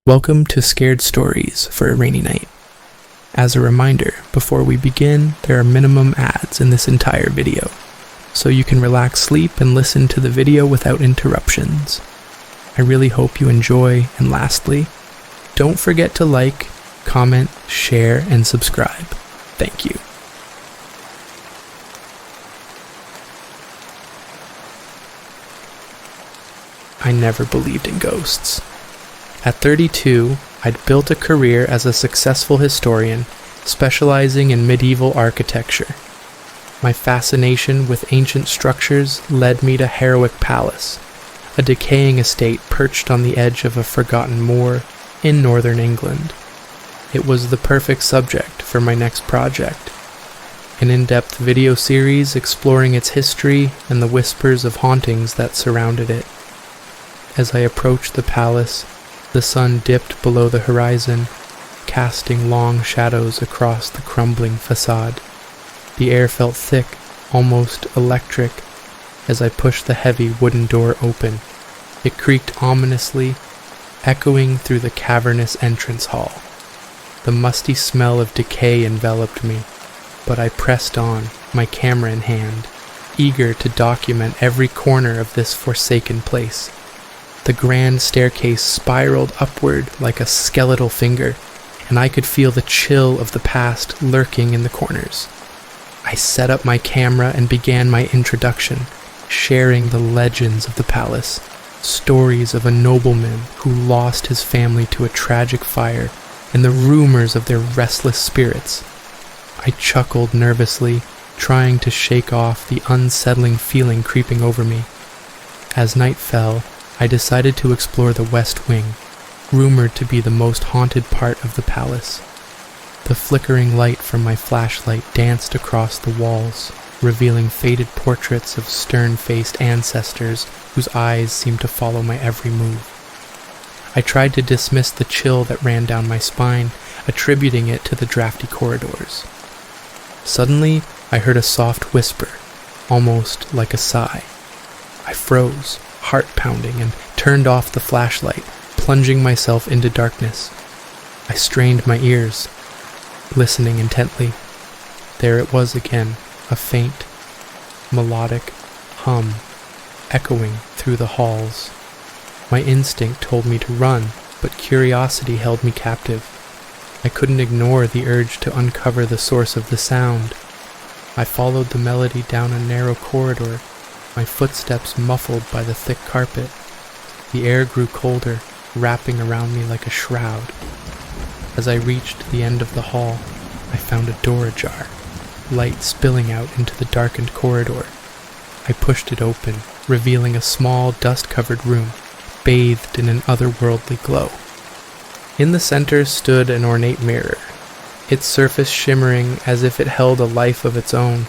Welcome to Scared Stories for a Rainy Night. As a reminder, before we begin, there are minimum ads in this entire video, so you can relax, sleep, and listen to the video without interruptions. I really hope you enjoy, and lastly, don't forget to like, comment, share, and subscribe. Thank you. I never believed in ghosts. At 32, I'd built a career as a successful historian, specializing in medieval architecture. My fascination with ancient structures led me to Herwick Palace, a decaying estate perched on the edge of a forgotten moor in northern England. It was the perfect subject for my next project, an in-depth video series exploring its history and the whispers of hauntings that surrounded it. As I approached the palace, the sun dipped below the horizon, casting long shadows across the crumbling facade. The air felt thick, almost electric, as I pushed the heavy wooden door open. It creaked ominously, echoing through the cavernous entrance hall. The musty smell of decay enveloped me, but I pressed on, my camera in hand, eager to document every corner of this forsaken place. The grand staircase spiraled upward like a skeletal finger, and I could feel the chill of the past lurking in the corners. I set up my camera and began my introduction, sharing the legends of the palace, stories of a nobleman who lost his family to a tragic fire, and the rumors of their restless spirits. I chuckled nervously, trying to shake off the unsettling feeling creeping over me. As night fell, I decided to explore the west wing, rumored to be the most haunted part of the palace. The flickering light from my flashlight danced across the walls, revealing faded portraits of stern-faced ancestors whose eyes seemed to follow my every move. I tried to dismiss the chill that ran down my spine, attributing it to the drafty corridors. Suddenly, I heard a soft whisper, almost like a sigh. I froze, heart pounding, and turned off the flashlight, plunging myself into darkness. I strained my ears, listening intently. There it was again, a faint, melodic hum, echoing through the halls. My instinct told me to run, but curiosity held me captive. I couldn't ignore the urge to uncover the source of the sound. I followed the melody down a narrow corridor, my footsteps muffled by the thick carpet. The air grew colder, wrapping around me like a shroud. As I reached the end of the hall, I found a door ajar, light spilling out into the darkened corridor. I pushed it open, revealing a small, dust-covered room, bathed in an otherworldly glow. In the center stood an ornate mirror, its surface shimmering as if it held a life of its own.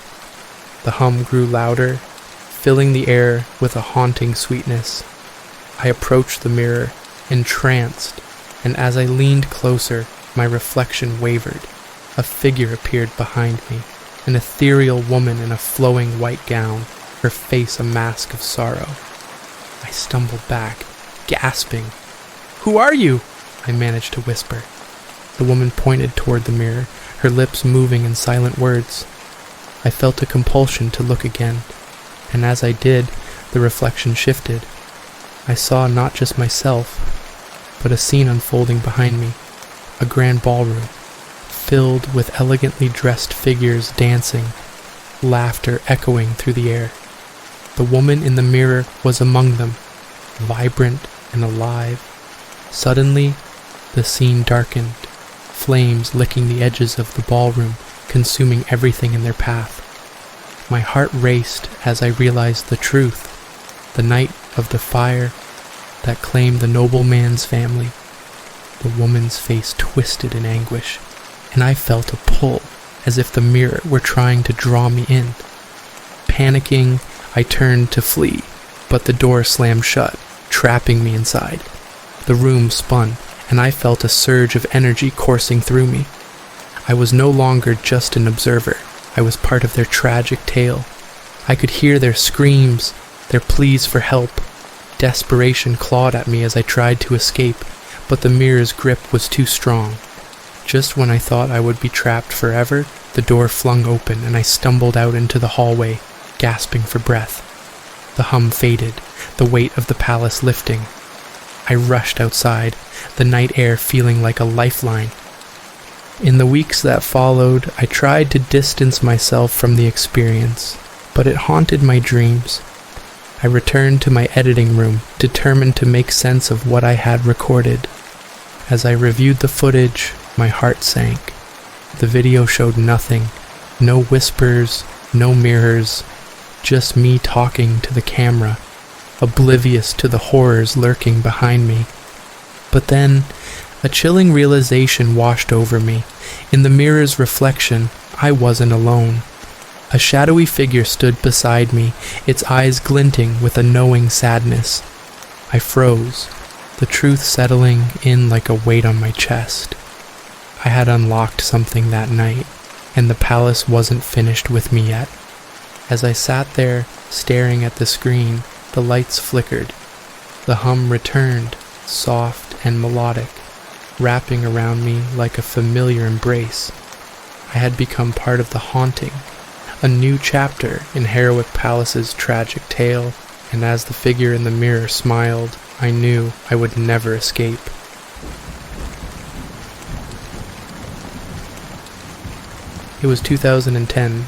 The hum grew louder, filling the air with a haunting sweetness. I approached the mirror, entranced, and as I leaned closer, my reflection wavered. A figure appeared behind me, an ethereal woman in a flowing white gown, her face a mask of sorrow. I stumbled back, gasping. "Who are you?" I managed to whisper. The woman pointed toward the mirror, her lips moving in silent words. I felt a compulsion to look again, and as I did, the reflection shifted. I saw not just myself, but a scene unfolding behind me, a grand ballroom, filled with elegantly dressed figures dancing, laughter echoing through the air. The woman in the mirror was among them, vibrant and alive. Suddenly, the scene darkened, flames licking the edges of the ballroom, consuming everything in their path. My heart raced as I realized the truth. The night of the fire that claimed the nobleman's family. The woman's face twisted in anguish, and I felt a pull, as if the mirror were trying to draw me in. Panicking, I turned to flee, but the door slammed shut, trapping me inside. The room spun, and I felt a surge of energy coursing through me. I was no longer just an observer. I was part of their tragic tale. I could hear their screams, their pleas for help. Desperation clawed at me as I tried to escape, but the mirror's grip was too strong. Just when I thought I would be trapped forever, the door flung open and I stumbled out into the hallway, gasping for breath. The hum faded, the weight of the palace lifting. I rushed outside, the night air feeling like a lifeline. In the weeks that followed, I tried to distance myself from the experience, but it haunted my dreams. I returned to my editing room, determined to make sense of what I had recorded. As I reviewed the footage, my heart sank. The video showed nothing. No whispers, no mirrors, just me talking to the camera, oblivious to the horrors lurking behind me. But then, a chilling realization washed over me. In the mirror's reflection, I wasn't alone. A shadowy figure stood beside me, its eyes glinting with a knowing sadness. I froze, the truth settling in like a weight on my chest. I had unlocked something that night, and the palace wasn't finished with me yet. As I sat there, staring at the screen, the lights flickered. The hum returned, soft and melodic, wrapping around me like a familiar embrace. I had become part of the haunting, a new chapter in Heroic Palace's tragic tale, and as the figure in the mirror smiled, I knew I would never escape. It was 2010,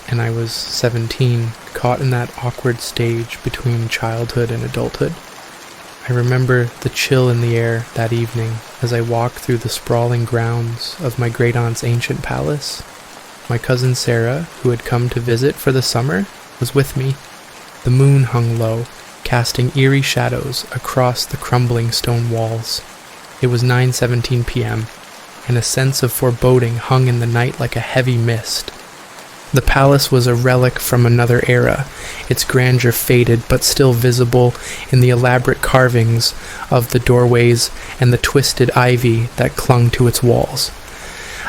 and I was 17, caught in that awkward stage between childhood and adulthood. I remember the chill in the air that evening as I walked through the sprawling grounds of my great-aunt's ancient palace. My cousin Sarah, who had come to visit for the summer, was with me. The moon hung low, casting eerie shadows across the crumbling stone walls. It was 9:17 p.m., and a sense of foreboding hung in the night like a heavy mist. The palace was a relic from another era, its grandeur faded but still visible in the elaborate carvings of the doorways and the twisted ivy that clung to its walls.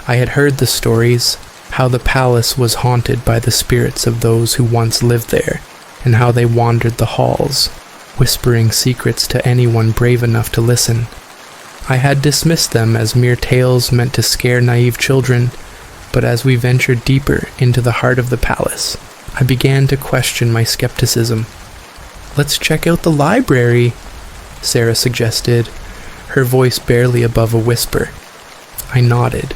I had heard the stories, how the palace was haunted by the spirits of those who once lived there, and how they wandered the halls, whispering secrets to anyone brave enough to listen. I had dismissed them as mere tales meant to scare naive children, but as we ventured deeper into the heart of the palace, I began to question my skepticism. "Let's check out the library," Sarah suggested, her voice barely above a whisper. I nodded,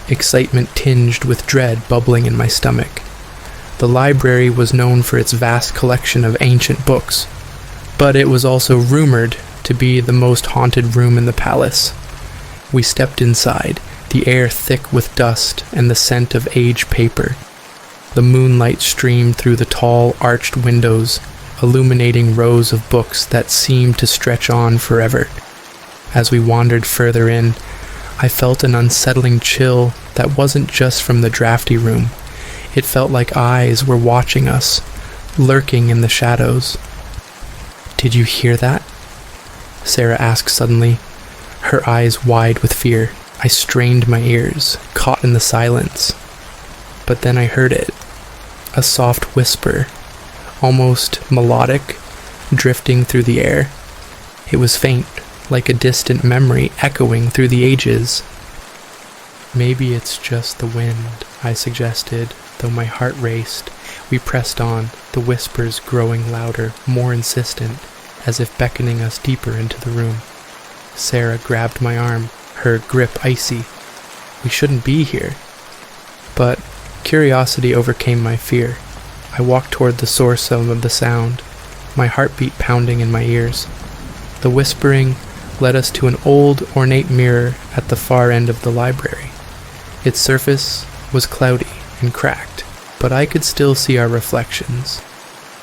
excitement tinged with dread bubbling in my stomach. The library was known for its vast collection of ancient books, but it was also rumored to be the most haunted room in the palace. We stepped inside, the air thick with dust and the scent of aged paper. The moonlight streamed through the tall, arched windows, illuminating rows of books that seemed to stretch on forever. As we wandered further in, I felt an unsettling chill that wasn't just from the drafty room. It felt like eyes were watching us, lurking in the shadows. "Did you hear that?" Sarah asked suddenly, her eyes wide with fear. I strained my ears, caught in the silence. But then I heard it, a soft whisper, almost melodic, drifting through the air. It was faint, like a distant memory echoing through the ages. "Maybe it's just the wind," I suggested, though my heart raced. We pressed on, the whispers growing louder, more insistent, as if beckoning us deeper into the room. Sarah grabbed my arm, her grip icy. We shouldn't be here. But curiosity overcame my fear. I walked toward the source of the sound, my heartbeat pounding in my ears. The whispering led us to an old, ornate mirror at the far end of the library. Its surface was cloudy and cracked, but I could still see our reflections.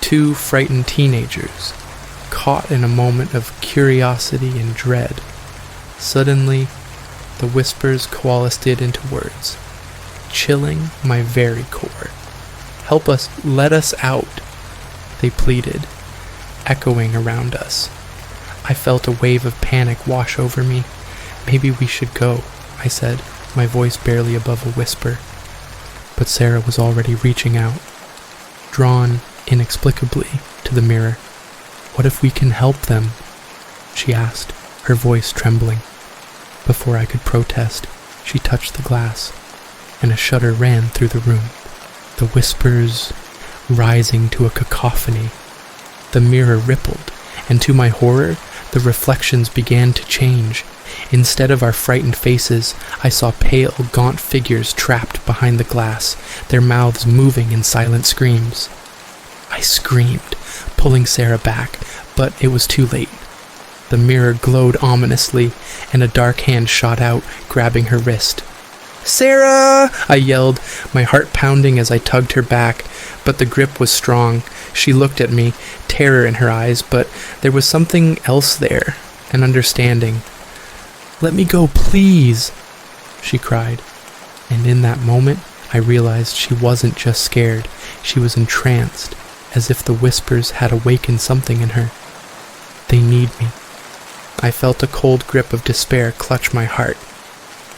Two frightened teenagers, caught in a moment of curiosity and dread. Suddenly, the whispers coalesced into words, chilling my very core. "Help us, let us out," they pleaded, echoing around us. I felt a wave of panic wash over me. "Maybe we should go," I said, my voice barely above a whisper. But Sarah was already reaching out, drawn inexplicably to the mirror. "What if we can help them?" she asked, her voice trembling. Before I could protest, she touched the glass, and a shudder ran through the room, the whispers rising to a cacophony. The mirror rippled, and to my horror, the reflections began to change. Instead of our frightened faces, I saw pale, gaunt figures trapped behind the glass, their mouths moving in silent screams. I screamed, pulling Sarah back, but it was too late. The mirror glowed ominously, and a dark hand shot out, grabbing her wrist. "Sarah!" I yelled, my heart pounding as I tugged her back, but the grip was strong. She looked at me, terror in her eyes, but there was something else there, an understanding. "Let me go, please," she cried. And in that moment, I realized she wasn't just scared. She was entranced, as if the whispers had awakened something in her. They need me. I felt a cold grip of despair clutch my heart.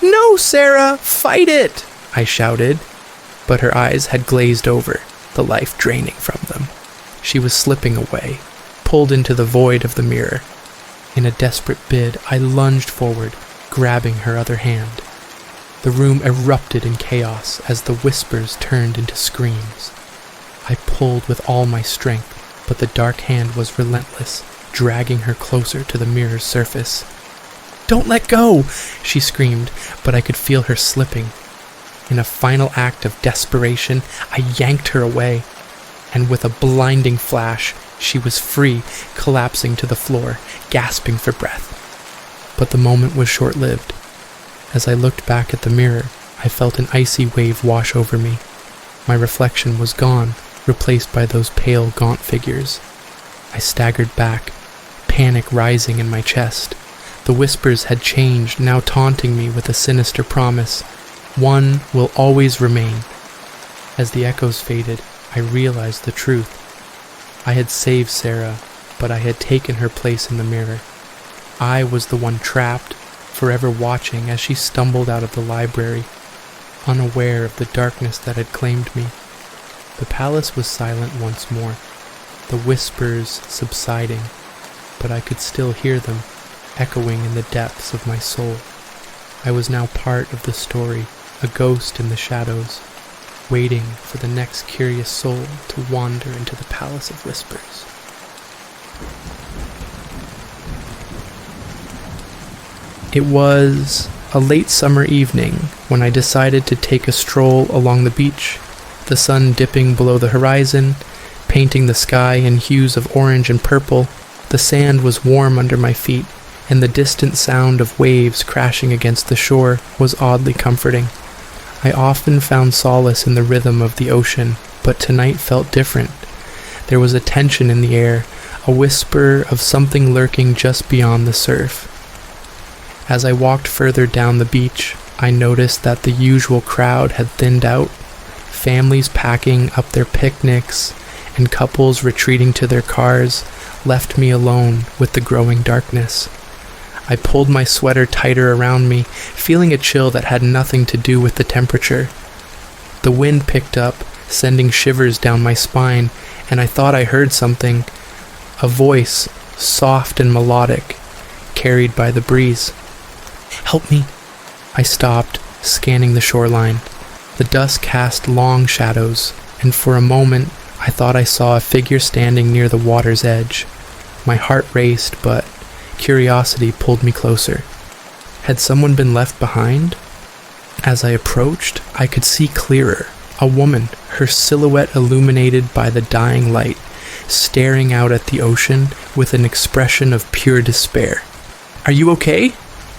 "No, Sarah! Fight it!" I shouted, but her eyes had glazed over, the life draining from them. She was slipping away, pulled into the void of the mirror. In a desperate bid, I lunged forward, grabbing her other hand. The room erupted in chaos as the whispers turned into screams. I pulled with all my strength, but the dark hand was relentless, dragging her closer to the mirror's surface. "Don't let go!" she screamed, but I could feel her slipping. In a final act of desperation, I yanked her away, and with a blinding flash, she was free, collapsing to the floor, gasping for breath. But the moment was short-lived. As I looked back at the mirror, I felt an icy wave wash over me. My reflection was gone, replaced by those pale, gaunt figures. I staggered back, panic rising in my chest. The whispers had changed, now taunting me with a sinister promise. One will always remain. As the echoes faded, I realized the truth. I had saved Sarah, but I had taken her place in the mirror. I was the one trapped, forever watching as she stumbled out of the library, unaware of the darkness that had claimed me. The palace was silent once more, the whispers subsiding, but I could still hear them, echoing in the depths of my soul. I was now part of the story, a ghost in the shadows, waiting for the next curious soul to wander into the Palace of Whispers. It was a late summer evening when I decided to take a stroll along the beach, the sun dipping below the horizon, painting the sky in hues of orange and purple. The sand was warm under my feet, and the distant sound of waves crashing against the shore was oddly comforting. I often found solace in the rhythm of the ocean, but tonight felt different. There was a tension in the air, a whisper of something lurking just beyond the surf. As I walked further down the beach, I noticed that the usual crowd had thinned out, families packing up their picnics and couples retreating to their cars left me alone with the growing darkness. I pulled my sweater tighter around me, feeling a chill that had nothing to do with the temperature. The wind picked up, sending shivers down my spine, and I thought I heard something, a voice, soft and melodic, carried by the breeze. "Help me!" I stopped, scanning the shoreline. The dusk cast long shadows, and for a moment I thought I saw a figure standing near the water's edge. My heart raced, but curiosity pulled me closer. Had someone been left behind? As I approached, I could see clearer. A woman, her silhouette illuminated by the dying light, staring out at the ocean with an expression of pure despair. "Are you okay?"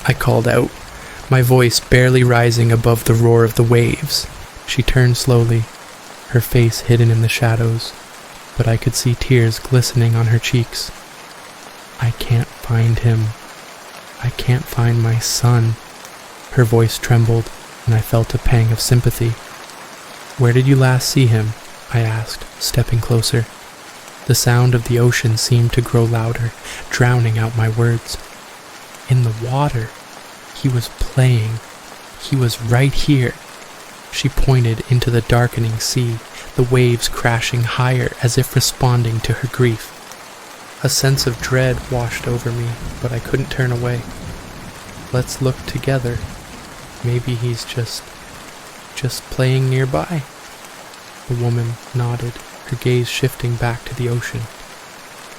I called out, my voice barely rising above the roar of the waves. She turned slowly, her face hidden in the shadows, but I could see tears glistening on her cheeks. "I can't find him. I can't find my son." Her voice trembled, and I felt a pang of sympathy. "Where did you last see him?" I asked, stepping closer. The sound of the ocean seemed to grow louder, drowning out my words. "In the water. He was playing. He was right here." She pointed into the darkening sea, the waves crashing higher as if responding to her grief. A sense of dread washed over me, but I couldn't turn away. Let's look together. Maybe he's just playing nearby." The woman nodded, her gaze shifting back to the ocean.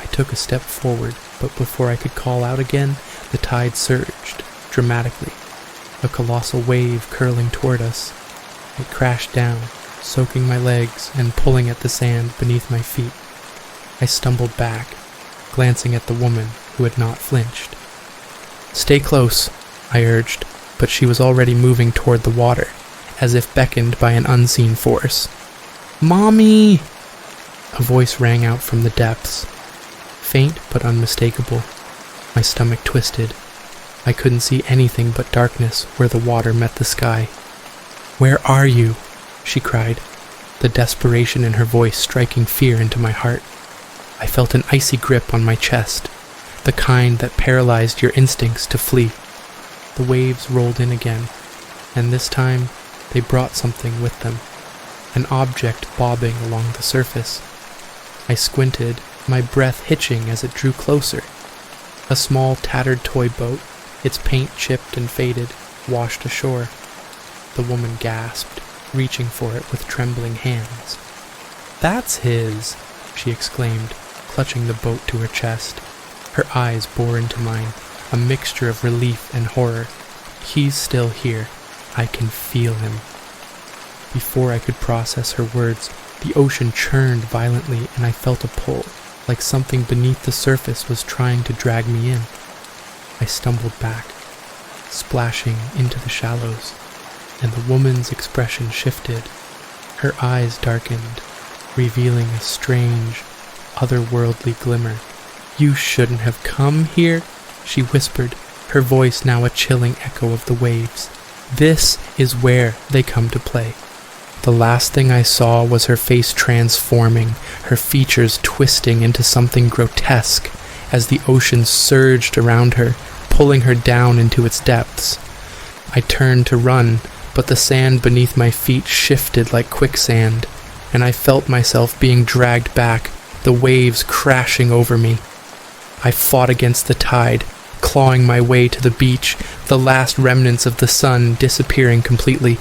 I took a step forward, but before I could call out again, the tide surged, dramatically, a colossal wave curling toward us. It crashed down, soaking my legs and pulling at the sand beneath my feet. I stumbled back, glancing at the woman who had not flinched. "Stay close," I urged, but she was already moving toward the water, as if beckoned by an unseen force. "Mommy!" A voice rang out from the depths, faint but unmistakable. My stomach twisted. I couldn't see anything but darkness where the water met the sky. "Where are you?" she cried, the desperation in her voice striking fear into my heart. I felt an icy grip on my chest, the kind that paralyzed your instincts to flee. The waves rolled in again, and this time they brought something with them, an object bobbing along the surface. I squinted, my breath hitching as it drew closer. A small, tattered toy boat, its paint chipped and faded, washed ashore. The woman gasped, reaching for it with trembling hands. "That's his!" she exclaimed, clutching the boat to her chest. Her eyes bore into mine, a mixture of relief and horror. "He's still here. I can feel him." Before I could process her words, the ocean churned violently and I felt a pull, like something beneath the surface was trying to drag me in. I stumbled back, splashing into the shallows, and the woman's expression shifted. Her eyes darkened, revealing a strange, otherworldly glimmer. "You shouldn't have come here," she whispered, her voice now a chilling echo of the waves. "This is where they come to play." The last thing I saw was her face transforming, her features twisting into something grotesque as the ocean surged around her, pulling her down into its depths. I turned to run, but the sand beneath my feet shifted like quicksand, and I felt myself being dragged back, the waves crashing over me. I fought against the tide, clawing my way to the beach, the last remnants of the sun disappearing completely.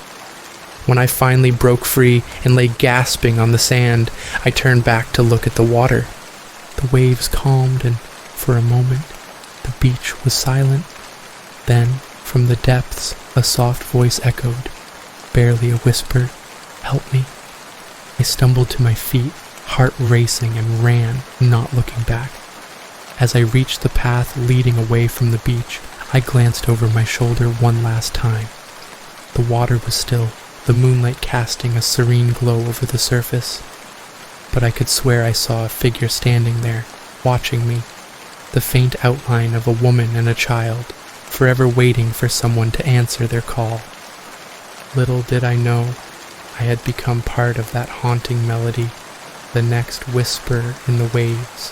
When I finally broke free and lay gasping on the sand, I turned back to look at the water. The waves calmed, and for a moment, the beach was silent. Then, from the depths, a soft voice echoed, barely a whisper, "Help me." I stumbled to my feet, heart racing, and ran, not looking back. As I reached the path leading away from the beach, I glanced over my shoulder one last time. The water was still, the moonlight casting a serene glow over the surface. But I could swear I saw a figure standing there, watching me, the faint outline of a woman and a child, forever waiting for someone to answer their call. Little did I know, I had become part of that haunting melody, the next whisper in the waves.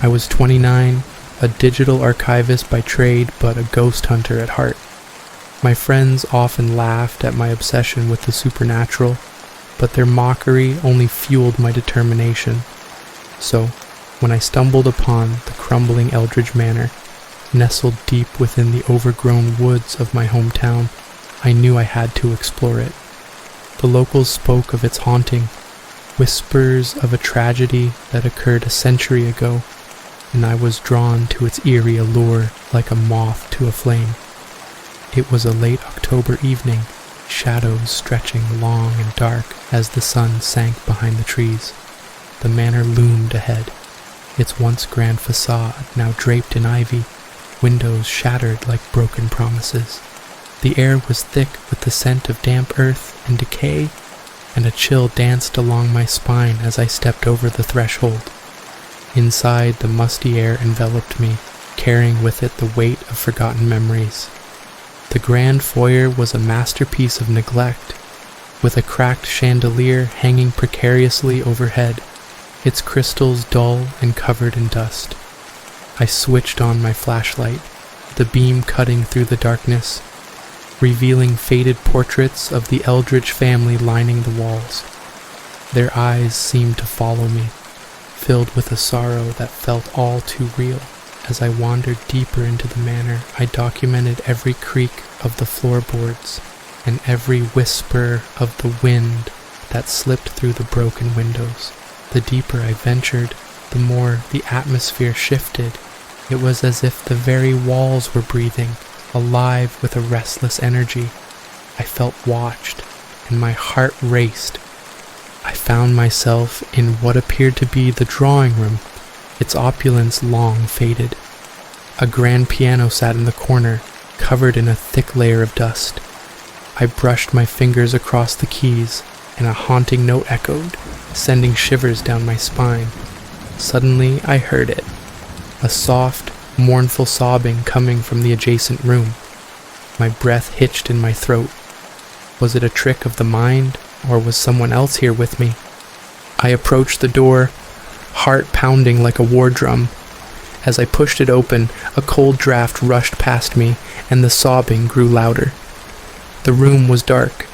I was 29, a digital archivist by trade, but a ghost hunter at heart. My friends often laughed at my obsession with the supernatural, but their mockery only fueled my determination. So, when I stumbled upon the crumbling Eldridge Manor, nestled deep within the overgrown woods of my hometown, I knew I had to explore it. The locals spoke of its haunting, whispers of a tragedy that occurred a century ago, and I was drawn to its eerie allure like a moth to a flame. It was a late October evening, shadows stretching long and dark as the sun sank behind the trees. The manor loomed ahead, its once grand facade now draped in ivy, windows shattered like broken promises. The air was thick with the scent of damp earth and decay, and a chill danced along my spine as I stepped over the threshold. Inside, the musty air enveloped me, carrying with it the weight of forgotten memories. The grand foyer was a masterpiece of neglect, with a cracked chandelier hanging precariously overhead, its crystals dull and covered in dust. I switched on my flashlight, the beam cutting through the darkness, revealing faded portraits of the Eldridge family lining the walls. Their eyes seemed to follow me, filled with a sorrow that felt all too real. As I wandered deeper into the manor, I documented every creak of the floorboards and every whisper of the wind that slipped through the broken windows. The deeper I ventured, the more the atmosphere shifted. It was as if the very walls were breathing, alive with a restless energy. I felt watched, and my heart raced. I found myself in what appeared to be the drawing room, its opulence long faded. A grand piano sat in the corner, covered in a thick layer of dust. I brushed my fingers across the keys, and a haunting note echoed, sending shivers down my spine. Suddenly, I heard it, a soft, mournful sobbing coming from the adjacent room. My breath hitched in my throat. Was it a trick of the mind, or was someone else here with me? I approached the door, heart pounding like a war drum. As I pushed it open, a cold draft rushed past me, and the sobbing grew louder. The room was dark,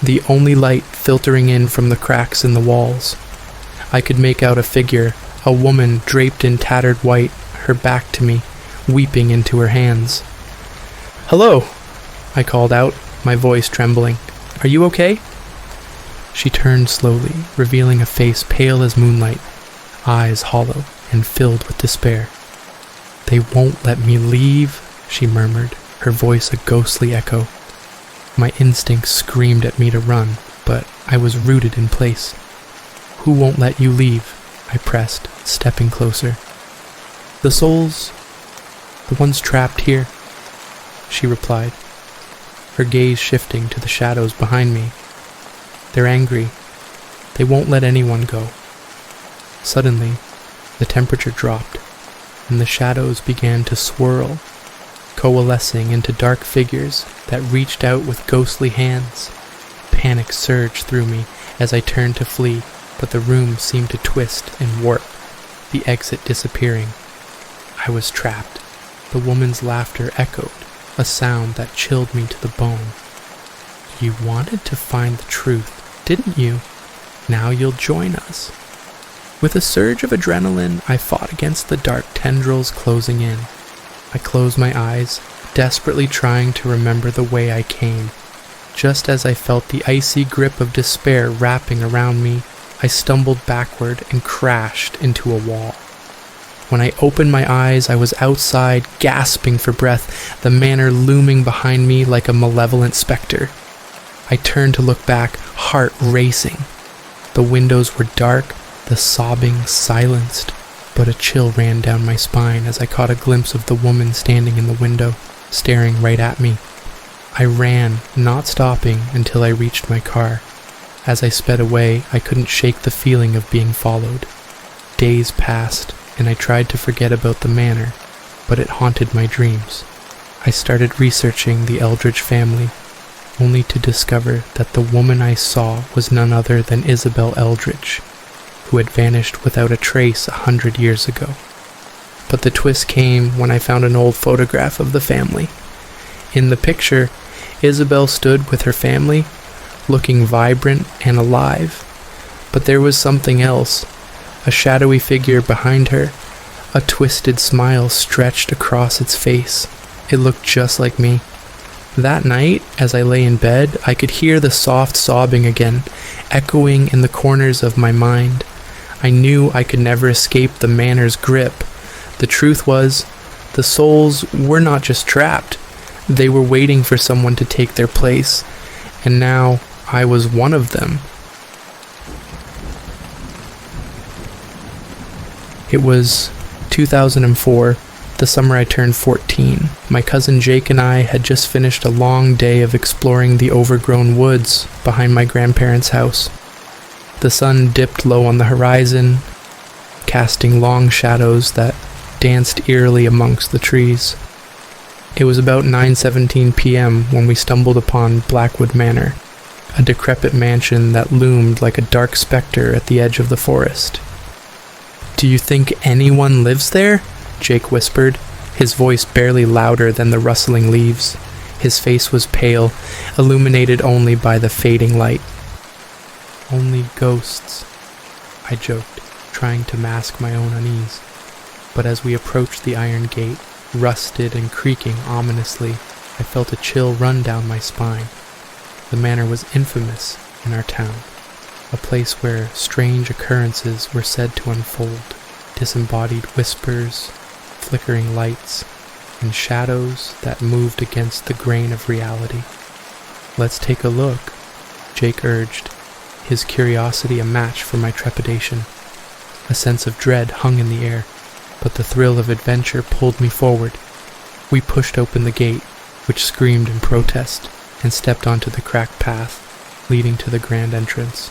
the only light filtering in from the cracks in the walls. I could make out a figure, a woman draped in tattered white, her back to me, weeping into her hands. "Hello," I called out, my voice trembling. "Are you okay?" She turned slowly, revealing a face pale as moonlight, eyes hollow and filled with despair. "They won't let me leave," she murmured, her voice a ghostly echo. My instincts screamed at me to run, but I was rooted in place. "Who won't let you leave?" I pressed, stepping closer. "The souls, the ones trapped here," she replied, her gaze shifting to the shadows behind me. "They're angry. They won't let anyone go." Suddenly, the temperature dropped, and the shadows began to swirl, coalescing into dark figures that reached out with ghostly hands. Panic surged through me as I turned to flee, but the room seemed to twist and warp, the exit disappearing. I was trapped. The woman's laughter echoed, a sound that chilled me to the bone. "You wanted to find the truth, didn't you? Now you'll join us." With a surge of adrenaline, I fought against the dark tendrils closing in. I closed my eyes, desperately trying to remember the way I came. Just as I felt the icy grip of despair wrapping around me, I stumbled backward and crashed into a wall. When I opened my eyes, I was outside, gasping for breath, the manor looming behind me like a malevolent specter. I turned to look back, heart racing. The windows were dark, the sobbing silenced, but a chill ran down my spine as I caught a glimpse of the woman standing in the window, staring right at me. I ran, not stopping until I reached my car. As I sped away, I couldn't shake the feeling of being followed. Days passed, and I tried to forget about the manor, but it haunted my dreams. I started researching the Eldridge family, only to discover that the woman I saw was none other than Isabel Eldridge, who had vanished without a trace 100 years ago. But the twist came when I found an old photograph of the family. In the picture, Isabel stood with her family, looking vibrant and alive. But there was something else, a shadowy figure behind her, a twisted smile stretched across its face. It looked just like me. That night, as I lay in bed, I could hear the soft sobbing again, echoing in the corners of my mind. I knew I could never escape the manor's grip. The truth was, the souls were not just trapped. They were waiting for someone to take their place, and now I was one of them. It was 2004, the summer I turned 14. My cousin Jake and I had just finished a long day of exploring the overgrown woods behind my grandparents' house. The sun dipped low on the horizon, casting long shadows that danced eerily amongst the trees. It was about 9:17 p.m. when we stumbled upon Blackwood Manor, a decrepit mansion that loomed like a dark specter at the edge of the forest. "Do you think anyone lives there?" Jake whispered, his voice barely louder than the rustling leaves. His face was pale, illuminated only by the fading light. "Only ghosts," I joked, trying to mask my own unease. But as we approached the iron gate, rusted and creaking ominously, I felt a chill run down my spine. The manor was infamous in our town, a place where strange occurrences were said to unfold, disembodied whispers, flickering lights, and shadows that moved against the grain of reality. "Let's take a look," Jake urged, his curiosity a match for my trepidation. A sense of dread hung in the air, but the thrill of adventure pulled me forward. We pushed open the gate, which screamed in protest, and stepped onto the cracked path leading to the grand entrance.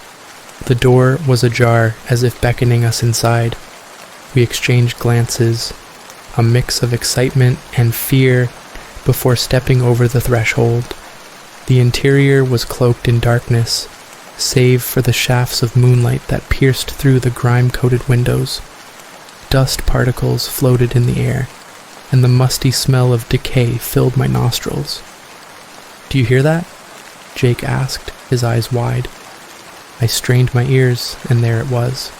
The door was ajar, as if beckoning us inside. We exchanged glances, a mix of excitement and fear, before stepping over the threshold. The interior was cloaked in darkness, save for the shafts of moonlight that pierced through the grime-coated windows. Dust particles floated in the air, and the musty smell of decay filled my nostrils. "Do you hear that?" Jake asked, his eyes wide. I strained my ears, and there it was,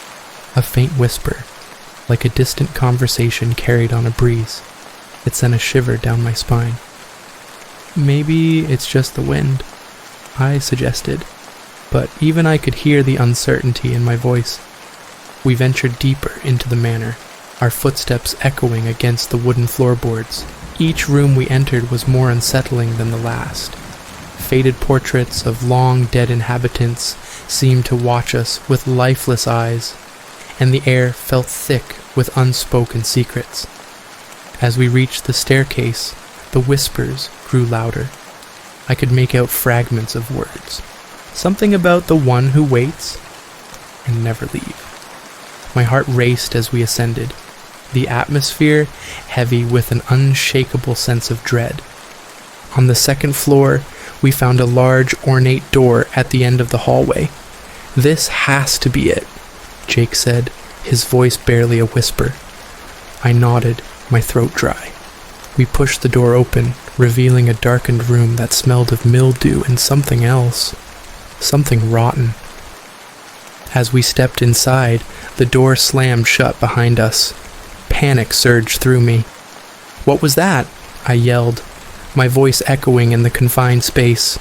a faint whisper, like a distant conversation carried on a breeze. It sent a shiver down my spine. "Maybe it's just the wind," I suggested, but even I could hear the uncertainty in my voice. We ventured deeper into the manor, our footsteps echoing against the wooden floorboards. Each room we entered was more unsettling than the last. Faded portraits of long-dead inhabitants seemed to watch us with lifeless eyes, and the air felt thick with unspoken secrets. As we reached the staircase, the whispers grew louder. I could make out fragments of words. Something about the one who waits and never leave. My heart raced as we ascended, the atmosphere heavy with an unshakable sense of dread. On the second floor, we found a large, ornate door at the end of the hallway. "This has to be it," Jake said, his voice barely a whisper. I nodded, my throat dry. We pushed the door open, revealing a darkened room that smelled of mildew and something else. Something rotten. As we stepped inside, the door slammed shut behind us. Panic surged through me. "What was that?" I yelled, my voice echoing in the confined space.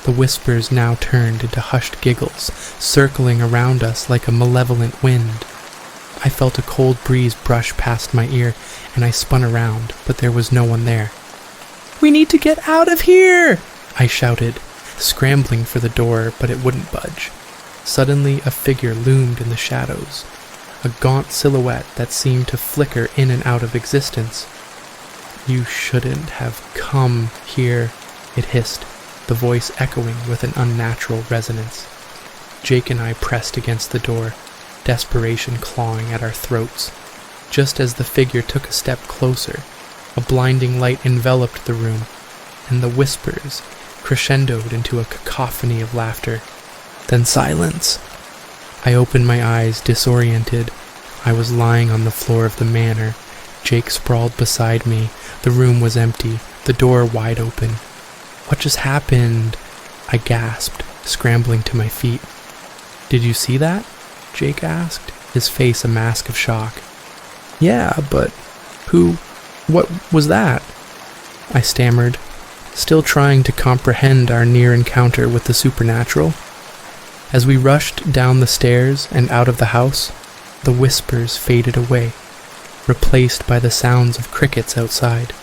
The whispers now turned into hushed giggles, circling around us like a malevolent wind. I felt a cold breeze brush past my ear, and I spun around, but there was no one there. "We need to get out of here!" I shouted, scrambling for the door, but it wouldn't budge. Suddenly, a figure loomed in the shadows, a gaunt silhouette that seemed to flicker in and out of existence. "You shouldn't have come here," it hissed, the voice echoing with an unnatural resonance. Jake and I pressed against the door, desperation clawing at our throats. Just as the figure took a step closer, a blinding light enveloped the room, and the whispers crescendoed into a cacophony of laughter. Then silence. I opened my eyes, disoriented. I was lying on the floor of the manor. Jake sprawled beside me. The room was empty, the door wide open. "What just happened?" I gasped, scrambling to my feet. "Did you see that?" Jake asked, his face a mask of shock. "Yeah, but what was that?" I stammered, still trying to comprehend our near encounter with the supernatural. As we rushed down the stairs and out of the house, the whispers faded away, replaced by the sounds of crickets outside.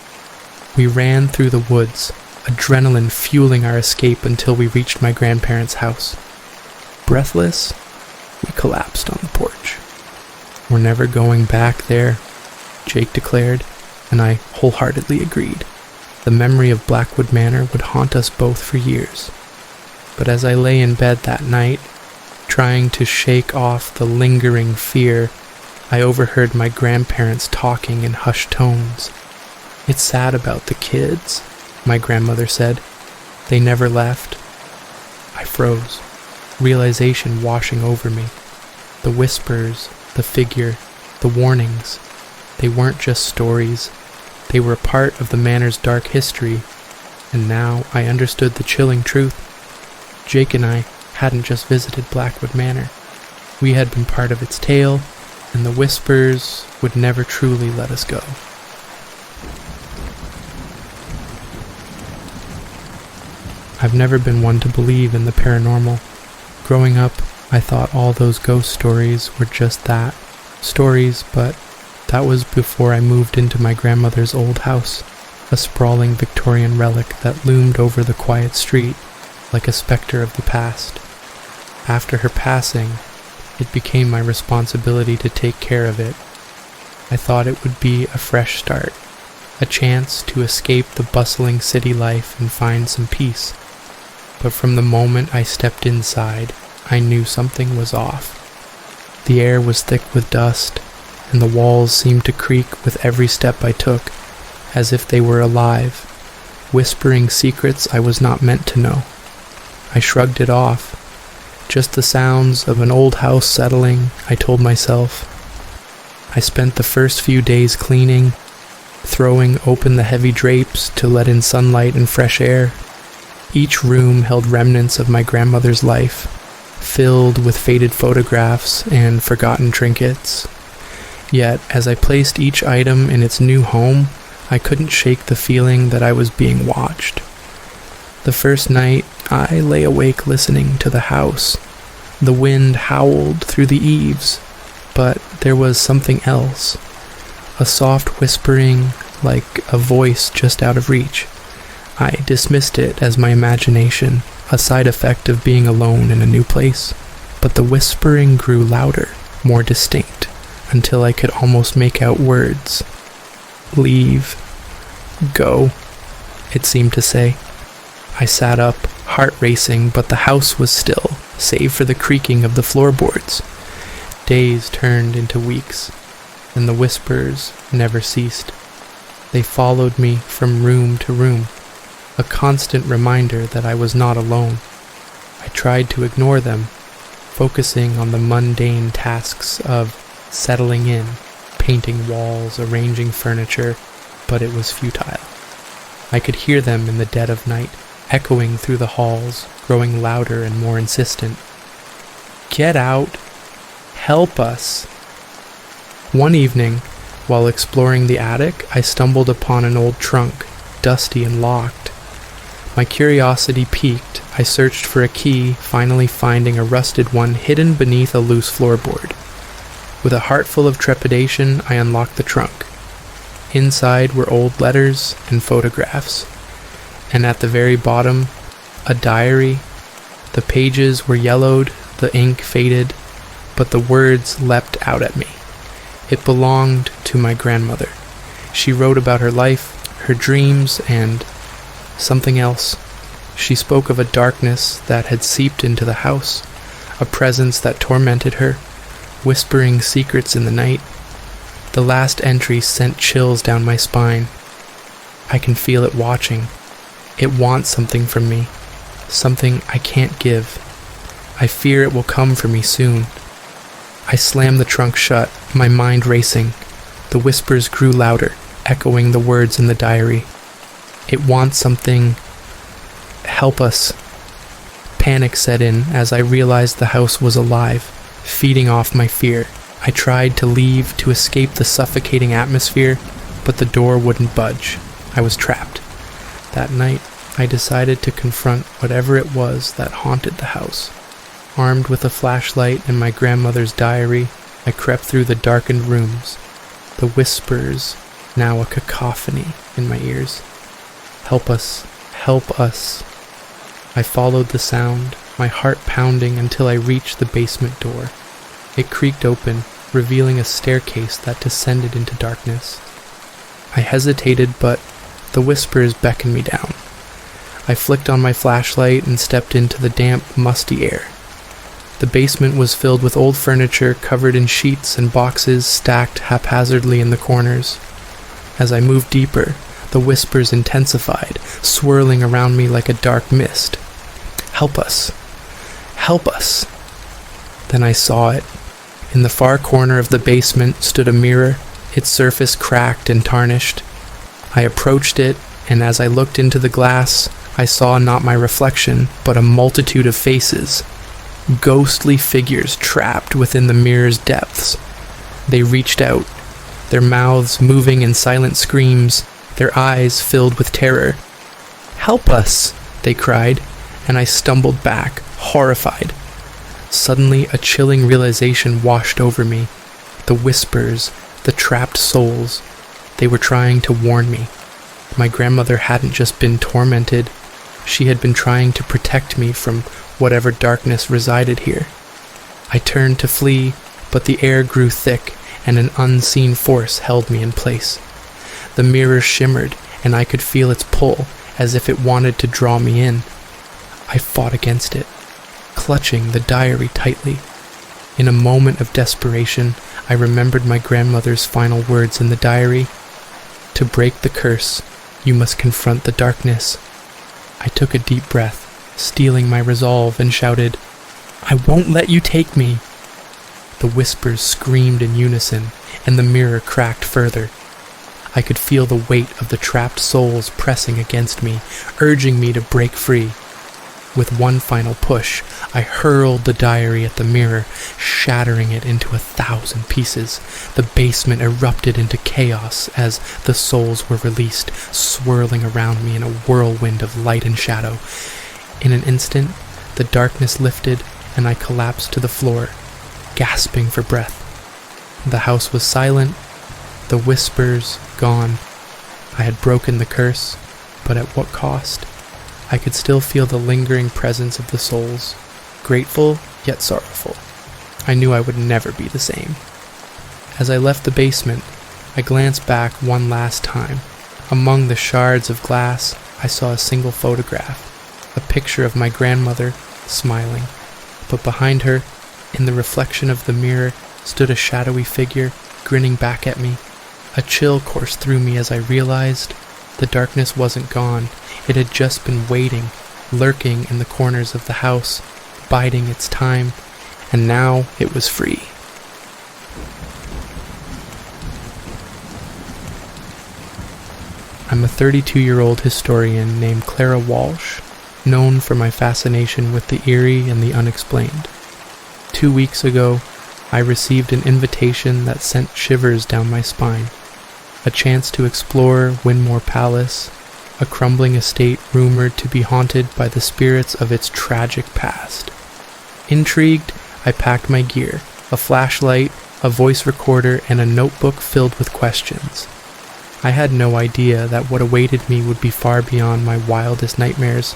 We ran through the woods, adrenaline fueling our escape until we reached my grandparents' house. Breathless, we collapsed on the porch. "We're never going back there," Jake declared, and I wholeheartedly agreed. The memory of Blackwood Manor would haunt us both for years. But as I lay in bed that night, trying to shake off the lingering fear, I overheard my grandparents talking in hushed tones. "It's sad about the kids," my grandmother said. "They never left." I froze, realization washing over me. The whispers, the figure, the warnings, they weren't just stories. They were part of the manor's dark history, and now I understood the chilling truth. Jake and I hadn't just visited Blackwood Manor. We had been part of its tale, and the whispers would never truly let us go. I've never been one to believe in the paranormal. Growing up, I thought all those ghost stories were just that, stories, but that was before I moved into my grandmother's old house, a sprawling Victorian relic that loomed over the quiet street like a specter of the past. After her passing, it became my responsibility to take care of it. I thought it would be a fresh start, a chance to escape the bustling city life and find some peace. But from the moment I stepped inside, I knew something was off. The air was thick with dust, and the walls seemed to creak with every step I took, as if they were alive, whispering secrets I was not meant to know. I shrugged it off. Just the sounds of an old house settling, I told myself. I spent the first few days cleaning, throwing open the heavy drapes to let in sunlight and fresh air. Each room held remnants of my grandmother's life, filled with faded photographs and forgotten trinkets. Yet, as I placed each item in its new home, I couldn't shake the feeling that I was being watched. The first night, I lay awake listening to the house. The wind howled through the eaves, but there was something else. A soft whispering, like a voice just out of reach. I dismissed it as my imagination, a side effect of being alone in a new place. But the whispering grew louder, more distinct, until I could almost make out words. Leave. Go, it seemed to say. I sat up, heart racing, but the house was still, save for the creaking of the floorboards. Days turned into weeks, and the whispers never ceased. They followed me from room to room, a constant reminder that I was not alone. I tried to ignore them, focusing on the mundane tasks of settling in, painting walls, arranging furniture, but it was futile. I could hear them in the dead of night, echoing through the halls, growing louder and more insistent. Get out! Help us! One evening, while exploring the attic, I stumbled upon an old trunk, dusty and locked. My curiosity piqued. I searched for a key, finally finding a rusted one hidden beneath a loose floorboard. With a heart full of trepidation, I unlocked the trunk. Inside were old letters and photographs, and at the very bottom, a diary. The pages were yellowed, the ink faded, but the words leapt out at me. It belonged to my grandmother. She wrote about her life, her dreams, and something else. She spoke of a darkness that had seeped into the house, a presence that tormented her, whispering secrets in the night. The last entry sent chills down my spine. I can feel it watching. It wants something from me, something I can't give. I fear it will come for me soon. I slammed the trunk shut, my mind racing. The whispers grew louder, echoing the words in the diary. It wants something. Help us. Panic set in as I realized the house was alive, feeding off my fear. I tried to leave to escape the suffocating atmosphere, but the door wouldn't budge. I was trapped. That night, I decided to confront whatever it was that haunted the house. Armed with a flashlight and my grandmother's diary, I crept through the darkened rooms, the whispers now a cacophony in my ears. Help us, help us. I followed the sound, my heart pounding until I reached the basement door. It creaked open, revealing a staircase that descended into darkness. I hesitated, but the whispers beckoned me down. I flicked on my flashlight and stepped into the damp, musty air. The basement was filled with old furniture covered in sheets and boxes stacked haphazardly in the corners. As I moved deeper, the whispers intensified, swirling around me like a dark mist. Help us! Help us! Then I saw it. In the far corner of the basement stood a mirror, its surface cracked and tarnished. I approached it, and as I looked into the glass, I saw not my reflection, but a multitude of faces. Ghostly figures trapped within the mirror's depths. They reached out, their mouths moving in silent screams, their eyes filled with terror. "Help us!" they cried, and I stumbled back, horrified. Suddenly, a chilling realization washed over me. The whispers, the trapped souls, they were trying to warn me. My grandmother hadn't just been tormented, she had been trying to protect me from whatever darkness resided here. I turned to flee, but the air grew thick, and an unseen force held me in place. The mirror shimmered, and I could feel its pull, as if it wanted to draw me in. I fought against it, clutching the diary tightly. In a moment of desperation, I remembered my grandmother's final words in the diary. "To break the curse, you must confront the darkness." I took a deep breath, steeling my resolve, and shouted, "I won't let you take me!" The whispers screamed in unison, and the mirror cracked further. I could feel the weight of the trapped souls pressing against me, urging me to break free. With one final push, I hurled the diary at the mirror, shattering it into 1,000 pieces. The basement erupted into chaos as the souls were released, swirling around me in a whirlwind of light and shadow. In an instant, the darkness lifted, and I collapsed to the floor, gasping for breath. The house was silent, the whispers gone. I had broken the curse, but at what cost? I could still feel the lingering presence of the souls, grateful yet sorrowful. I knew I would never be the same. As I left the basement, I glanced back one last time. Among the shards of glass, I saw a single photograph, a picture of my grandmother, smiling. But behind her, in the reflection of the mirror, stood a shadowy figure, grinning back at me. A chill coursed through me as I realized the darkness wasn't gone. It had just been waiting, lurking in the corners of the house, biding its time, and now it was free. I'm a 32-year-old historian named Clara Walsh, known for my fascination with the eerie and the unexplained. 2 weeks ago, I received an invitation that sent shivers down my spine. A chance to explore Winmore Palace, a crumbling estate rumored to be haunted by the spirits of its tragic past. Intrigued, I packed my gear, a flashlight, a voice recorder, and a notebook filled with questions. I had no idea that what awaited me would be far beyond my wildest nightmares.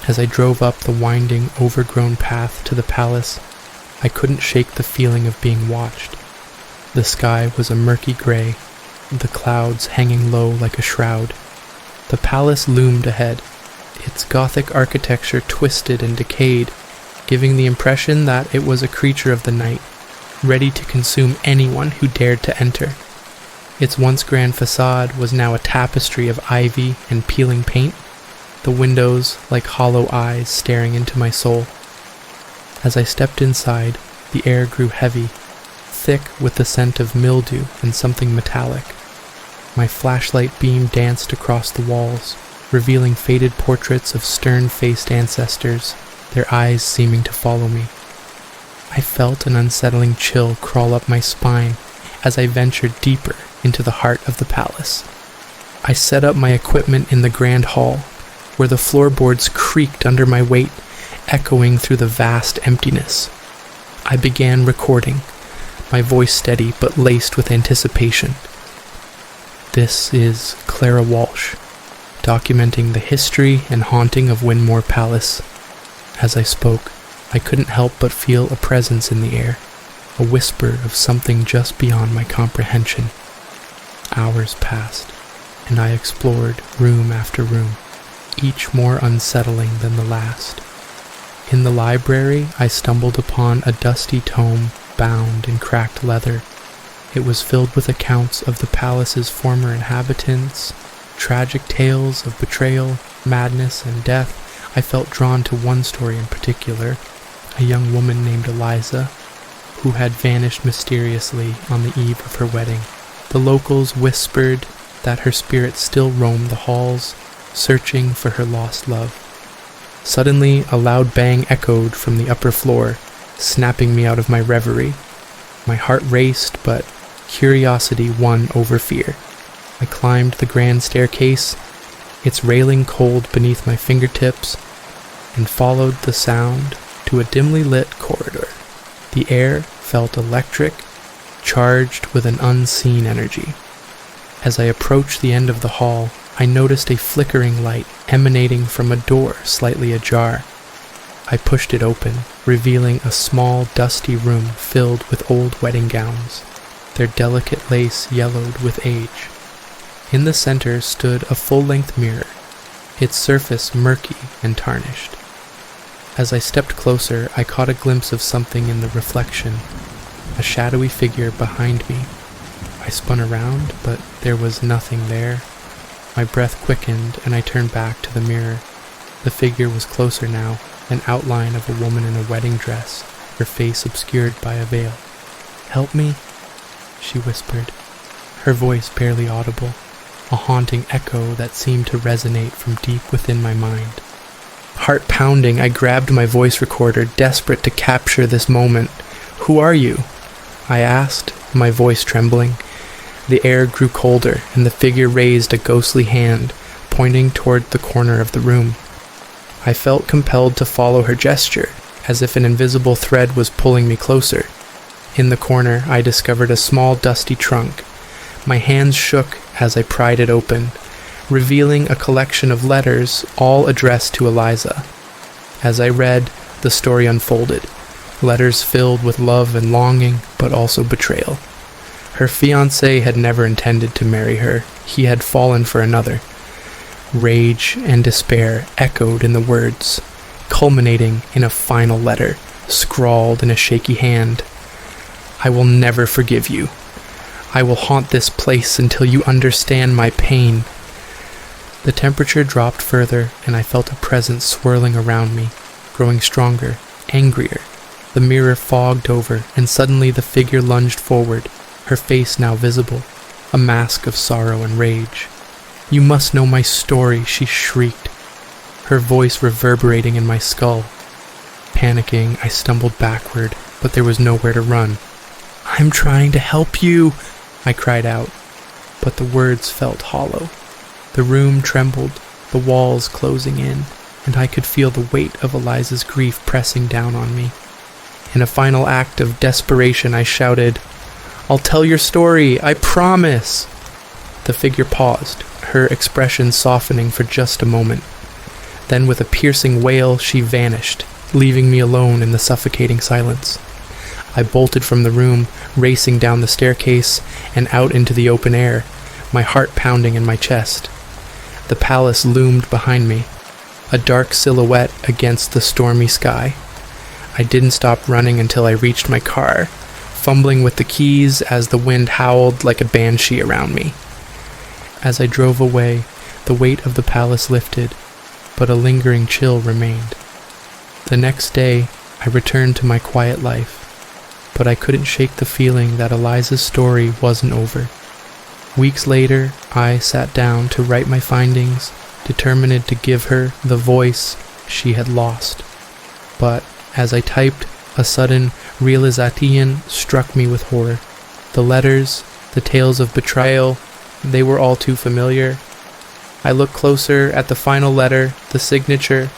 As I drove up the winding, overgrown path to the palace, I couldn't shake the feeling of being watched. The sky was a murky gray, the clouds hanging low like a shroud. The palace loomed ahead, its Gothic architecture twisted and decayed, giving the impression that it was a creature of the night, ready to consume anyone who dared to enter. Its once grand facade was now a tapestry of ivy and peeling paint, the windows like hollow eyes staring into my soul. As I stepped inside, the air grew heavy, thick with the scent of mildew and something metallic. My flashlight beam danced across the walls, revealing faded portraits of stern-faced ancestors, their eyes seeming to follow me. I felt an unsettling chill crawl up my spine as I ventured deeper into the heart of the palace. I set up my equipment in the grand hall, where the floorboards creaked under my weight, echoing through the vast emptiness. I began recording, my voice steady but laced with anticipation. This is Clara Walsh, documenting the history and haunting of Winmore Palace. As I spoke, I couldn't help but feel a presence in the air, a whisper of something just beyond my comprehension. Hours passed, and I explored room after room, each more unsettling than the last. In the library, I stumbled upon a dusty tome bound in cracked leather. It was filled with accounts of the palace's former inhabitants, tragic tales of betrayal, madness, and death. I felt drawn to one story in particular, a young woman named Eliza, who had vanished mysteriously on the eve of her wedding. The locals whispered that her spirit still roamed the halls, searching for her lost love. Suddenly, a loud bang echoed from the upper floor, snapping me out of my reverie. My heart raced, but curiosity won over fear. I climbed the grand staircase, its railing cold beneath my fingertips, and followed the sound to a dimly lit corridor. The air felt electric, charged with an unseen energy. As I approached the end of the hall, I noticed a flickering light emanating from a door slightly ajar. I pushed it open, revealing a small, dusty room filled with old wedding gowns, their delicate lace yellowed with age. In the center stood a full-length mirror, its surface murky and tarnished. As I stepped closer, I caught a glimpse of something in the reflection, a shadowy figure behind me. I spun around, but there was nothing there. My breath quickened, and I turned back to the mirror. The figure was closer now, an outline of a woman in a wedding dress, her face obscured by a veil. "Help me," she whispered, her voice barely audible, a haunting echo that seemed to resonate from deep within my mind. Heart pounding, I grabbed my voice recorder, desperate to capture this moment. "Who are you?" I asked, my voice trembling. The air grew colder, and the figure raised a ghostly hand, pointing toward the corner of the room. I felt compelled to follow her gesture, as if an invisible thread was pulling me closer. In the corner, I discovered a small dusty trunk. My hands shook as I pried it open, revealing a collection of letters, all addressed to Eliza. As I read, the story unfolded. Letters filled with love and longing, but also betrayal. Her fiancé had never intended to marry her. He had fallen for another. Rage and despair echoed in the words, culminating in a final letter, scrawled in a shaky hand. "I will never forgive you. I will haunt this place until you understand my pain." The temperature dropped further, and I felt a presence swirling around me, growing stronger, angrier. The mirror fogged over, and suddenly the figure lunged forward, her face now visible, a mask of sorrow and rage. "You must know my story," she shrieked, her voice reverberating in my skull. Panicking, I stumbled backward, but there was nowhere to run. "I'm trying to help you," I cried out, but the words felt hollow. The room trembled, the walls closing in, and I could feel the weight of Eliza's grief pressing down on me. In a final act of desperation, I shouted, "I'll tell your story, I promise!" The figure paused, her expression softening for just a moment. Then with a piercing wail, she vanished, leaving me alone in the suffocating silence. I bolted from the room, racing down the staircase and out into the open air, my heart pounding in my chest. The palace loomed behind me, a dark silhouette against the stormy sky. I didn't stop running until I reached my car, fumbling with the keys as the wind howled like a banshee around me. As I drove away, the weight of the palace lifted, but a lingering chill remained. The next day, I returned to my quiet life, but I couldn't shake the feeling that Eliza's story wasn't over. Weeks later, I sat down to write my findings, determined to give her the voice she had lost. But as I typed, a sudden realization struck me with horror. The letters, the tales of betrayal, they were all too familiar. I looked closer at the final letter, the signature.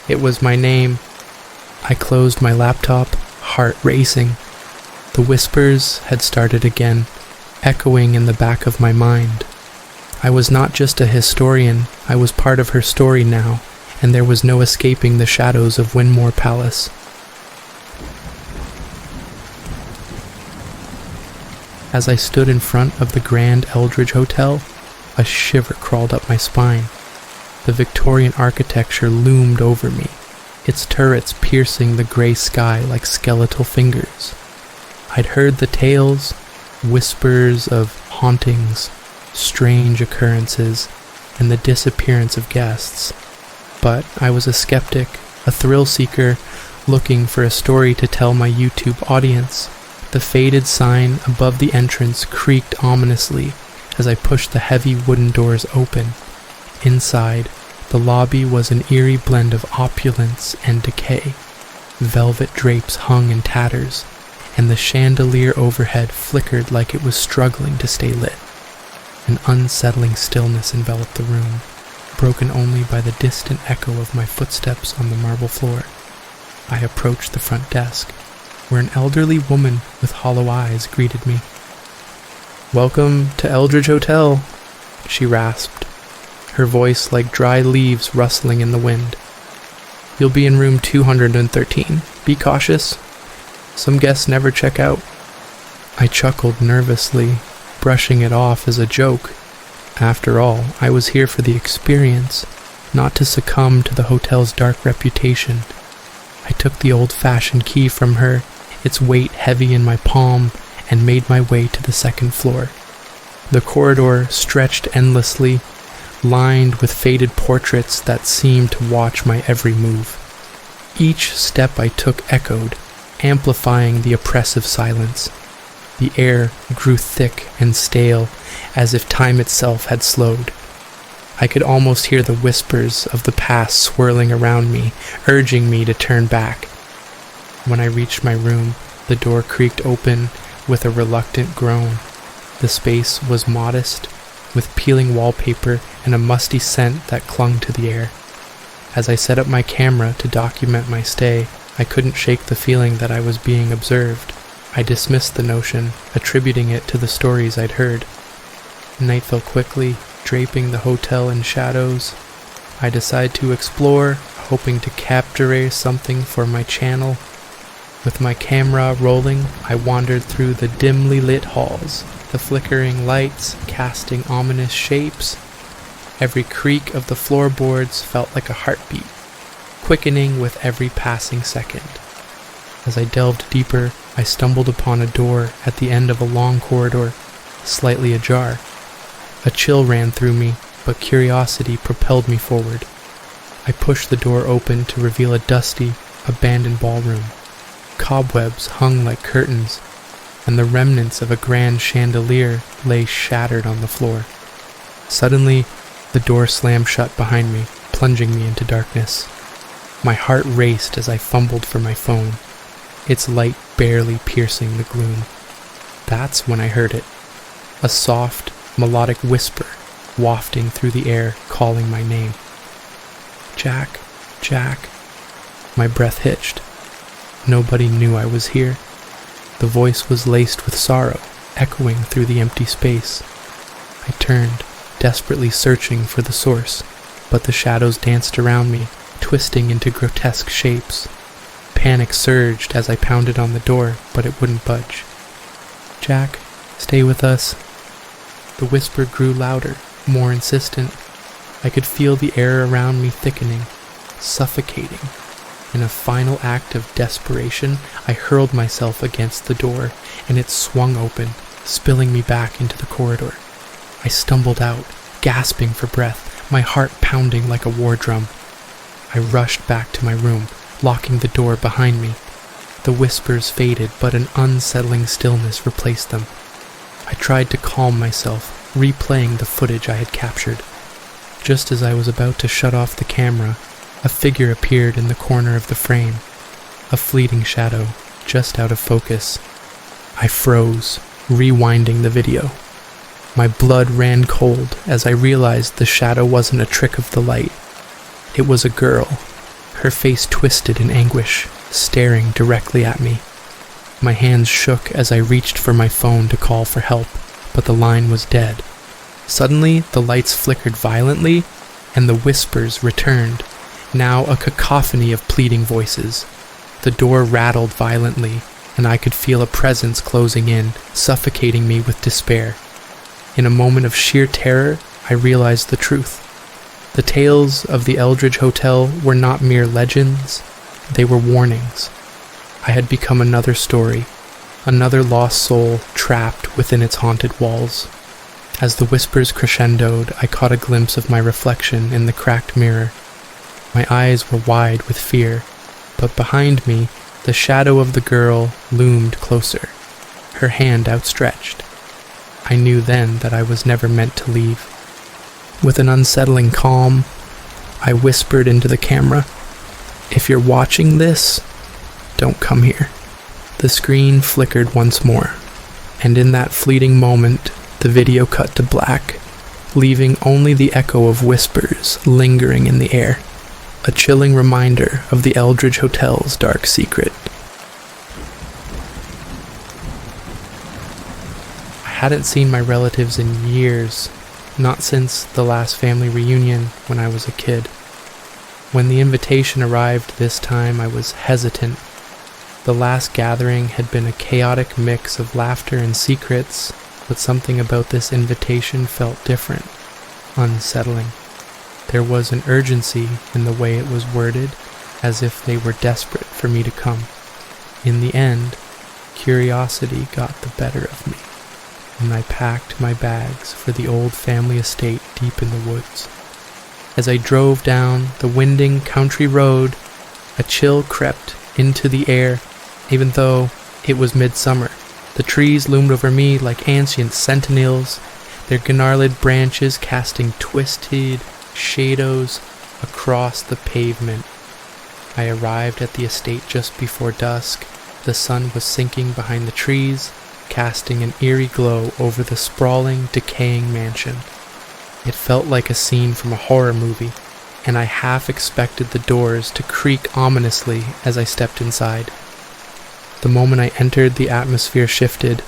It was my name. I closed my laptop, heart racing. The whispers had started again, echoing in the back of my mind. I was not just a historian, I was part of her story now, and there was no escaping the shadows of Winmore Palace. As I stood in front of the Grand Eldridge Hotel, a shiver crawled up my spine. The Victorian architecture loomed over me, its turrets piercing the gray sky like skeletal fingers. I'd heard the tales, whispers of hauntings, strange occurrences, and the disappearance of guests. But I was a skeptic, a thrill seeker, looking for a story to tell my YouTube audience. The faded sign above the entrance creaked ominously as I pushed the heavy wooden doors open. Inside, the lobby was an eerie blend of opulence and decay. Velvet drapes hung in tatters, and the chandelier overhead flickered like it was struggling to stay lit. An unsettling stillness enveloped the room, broken only by the distant echo of my footsteps on the marble floor. I approached the front desk, where an elderly woman with hollow eyes greeted me. "Welcome to Eldridge Hotel," she rasped, her voice like dry leaves rustling in the wind. "You'll be in room 213. Be cautious. Some guests never check out." I chuckled nervously, brushing it off as a joke. After all, I was here for the experience, not to succumb to the hotel's dark reputation. I took the old-fashioned key from her, its weight heavy in my palm, and made my way to the second floor. The corridor stretched endlessly, lined with faded portraits that seemed to watch my every move. Each step I took echoed, amplifying the oppressive silence. The air grew thick and stale, as if time itself had slowed. I could almost hear the whispers of the past swirling around me, urging me to turn back. When I reached my room, the door creaked open with a reluctant groan. The space was modest, with peeling wallpaper and a musty scent that clung to the air. As I set up my camera to document my stay, I couldn't shake the feeling that I was being observed. I dismissed the notion, attributing it to the stories I'd heard. Night fell quickly, draping the hotel in shadows. I decided to explore, hoping to capture something for my channel. With my camera rolling, I wandered through the dimly lit halls, the flickering lights casting ominous shapes. Every creak of the floorboards felt like a heartbeat, quickening with every passing second. As I delved deeper, I stumbled upon a door at the end of a long corridor, slightly ajar. A chill ran through me, but curiosity propelled me forward. I pushed the door open to reveal a dusty, abandoned ballroom. Cobwebs hung like curtains, and the remnants of a grand chandelier lay shattered on the floor. Suddenly, the door slammed shut behind me, plunging me into darkness. My heart raced as I fumbled for my phone, its light barely piercing the gloom. That's when I heard it, a soft, melodic whisper wafting through the air, calling my name. "Jack, Jack." My breath hitched. Nobody knew I was here. The voice was laced with sorrow, echoing through the empty space. I turned, desperately searching for the source, but the shadows danced around me, twisting into grotesque shapes. Panic surged as I pounded on the door, but it wouldn't budge. "Jack, stay with us." The whisper grew louder, more insistent. I could feel the air around me thickening, suffocating. In a final act of desperation, I hurled myself against the door, and it swung open, spilling me back into the corridor. I stumbled out, gasping for breath, my heart pounding like a war drum. I rushed back to my room, locking the door behind me. The whispers faded, but an unsettling stillness replaced them. I tried to calm myself, replaying the footage I had captured. Just as I was about to shut off the camera, a figure appeared in the corner of the frame, a fleeting shadow, just out of focus. I froze, rewinding the video. My blood ran cold as I realized the shadow wasn't a trick of the light. It was a girl, her face twisted in anguish, staring directly at me. My hands shook as I reached for my phone to call for help, but the line was dead. Suddenly, the lights flickered violently, and the whispers returned, now a cacophony of pleading voices. The door rattled violently, and I could feel a presence closing in, suffocating me with despair. In a moment of sheer terror, I realized the truth. The tales of the Eldridge Hotel were not mere legends, they were warnings. I had become another story, another lost soul trapped within its haunted walls. As the whispers crescendoed, I caught a glimpse of my reflection in the cracked mirror. My eyes were wide with fear, but behind me, the shadow of the girl loomed closer, her hand outstretched. I knew then that I was never meant to leave. With an unsettling calm, I whispered into the camera, "If you're watching this, don't come here. The screen flickered once more, and in that fleeting moment, the video cut to black, leaving only the echo of whispers lingering in the air, a chilling reminder of the Eldridge Hotel's dark secret. I hadn't seen my relatives in years, not since the last family reunion when I was a kid. When the invitation arrived this time, I was hesitant. The last gathering had been a chaotic mix of laughter and secrets, but something about this invitation felt different, unsettling. There was an urgency in the way it was worded, as if they were desperate for me to come. In the end, curiosity got the better of me, and I packed my bags for the old family estate deep in the woods. As I drove down the winding country road, a chill crept into the air, even though it was midsummer. The trees loomed over me like ancient sentinels, their gnarled branches casting twisted shadows across the pavement. I arrived at the estate just before dusk. The sun was sinking behind the trees, casting an eerie glow over the sprawling, decaying mansion. It felt like a scene from a horror movie, and I half expected the doors to creak ominously as I stepped inside. The moment I entered, the atmosphere shifted.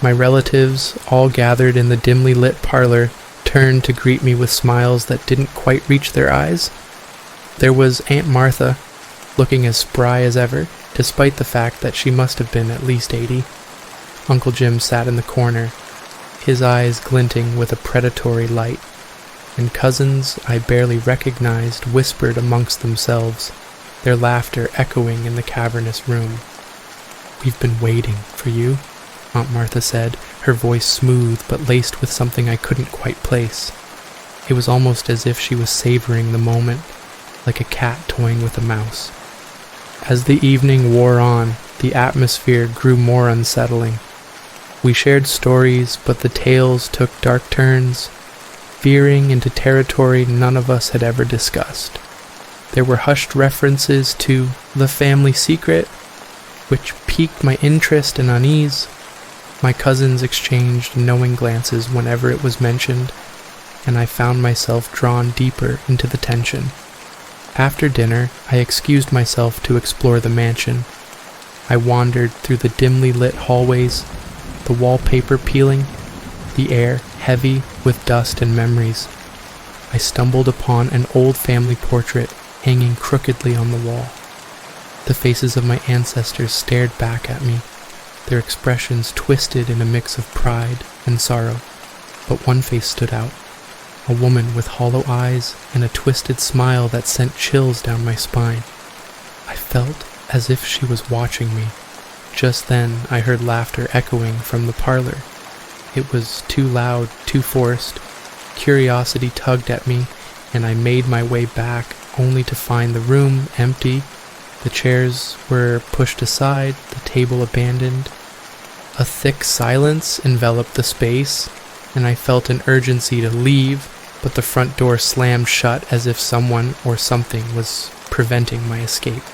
My relatives, all gathered in the dimly lit parlor, turned to greet me with smiles that didn't quite reach their eyes. There was Aunt Martha, looking as spry as ever, despite the fact that she must have been at least 80. Uncle Jim sat in the corner, his eyes glinting with a predatory light, and cousins I barely recognized whispered amongst themselves, their laughter echoing in the cavernous room. "We've been waiting for you," Aunt Martha said, her voice smooth but laced with something I couldn't quite place. It was almost as if she was savoring the moment, like a cat toying with a mouse. As the evening wore on, the atmosphere grew more unsettling. We shared stories, but the tales took dark turns, veering into territory none of us had ever discussed. There were hushed references to the family secret, which piqued my interest and unease. My cousins exchanged knowing glances whenever it was mentioned, and I found myself drawn deeper into the tension. After dinner, I excused myself to explore the mansion. I wandered through the dimly lit hallways, the wallpaper peeling, the air heavy with dust and memories. I stumbled upon an old family portrait hanging crookedly on the wall. The faces of my ancestors stared back at me, their expressions twisted in a mix of pride and sorrow. But one face stood out, a woman with hollow eyes and a twisted smile that sent chills down my spine. I felt as if she was watching me. Just then, I heard laughter echoing from the parlor. It was too loud, too forced. Curiosity tugged at me, and I made my way back, only to find the room empty. The chairs were pushed aside, the table abandoned. A thick silence enveloped the space, and I felt an urgency to leave, but the front door slammed shut as if someone or something was preventing my escape.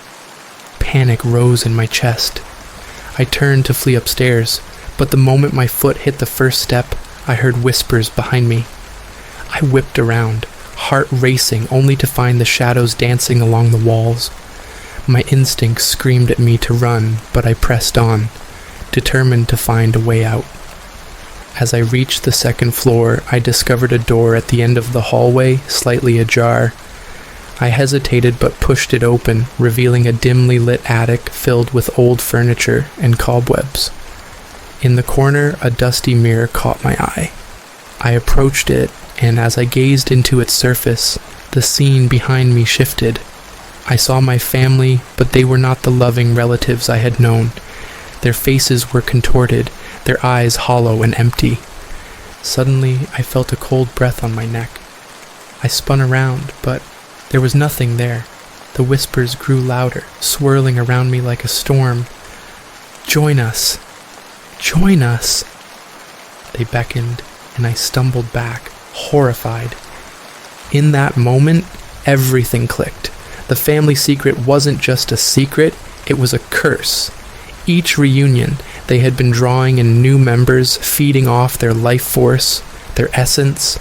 Panic rose in my chest. I turned to flee upstairs, but the moment my foot hit the first step, I heard whispers behind me. I whipped around, heart racing, only to find the shadows dancing along the walls. My instincts screamed at me to run, but I pressed on, determined to find a way out. As I reached the second floor, I discovered a door at the end of the hallway, slightly ajar. I hesitated but pushed it open, revealing a dimly lit attic filled with old furniture and cobwebs. In the corner, a dusty mirror caught my eye. I approached it, and as I gazed into its surface, the scene behind me shifted. I saw my family, but they were not the loving relatives I had known. Their faces were contorted, their eyes hollow and empty. Suddenly, I felt a cold breath on my neck. I spun around, but there was nothing there. The whispers grew louder, swirling around me like a storm. "Join us! Join us!" They beckoned, and I stumbled back, horrified. In that moment, everything clicked. The family secret wasn't just a secret, it was a curse. With each reunion, they had been drawing in new members, feeding off their life force, their essence.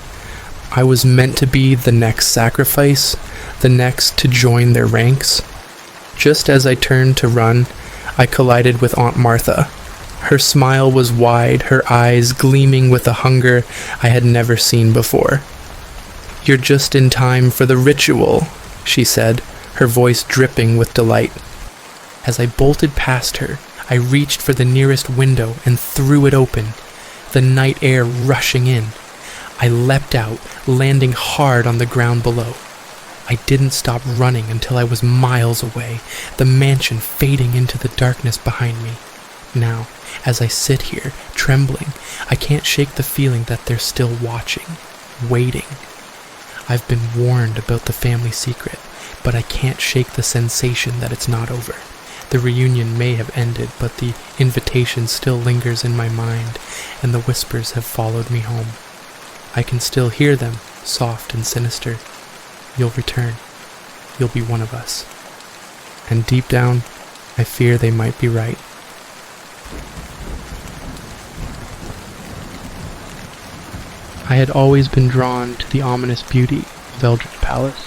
I was meant to be the next sacrifice, the next to join their ranks. Just as I turned to run, I collided with Aunt Martha. Her smile was wide, her eyes gleaming with a hunger I had never seen before. "You're just in time for the ritual," she said, her voice dripping with delight. As I bolted past her, I reached for the nearest window and threw it open, the night air rushing in. I leapt out, landing hard on the ground below. I didn't stop running until I was miles away, the mansion fading into the darkness behind me. Now, as I sit here, trembling, I can't shake the feeling that they're still watching, waiting. I've been warned about the family secret, but I can't shake the sensation that it's not over. The reunion may have ended, but the invitation still lingers in my mind, and the whispers have followed me home. I can still hear them, soft and sinister. "You'll return. You'll be one of us." And deep down, I fear they might be right. I had always been drawn to the ominous beauty of Eldridge Palace.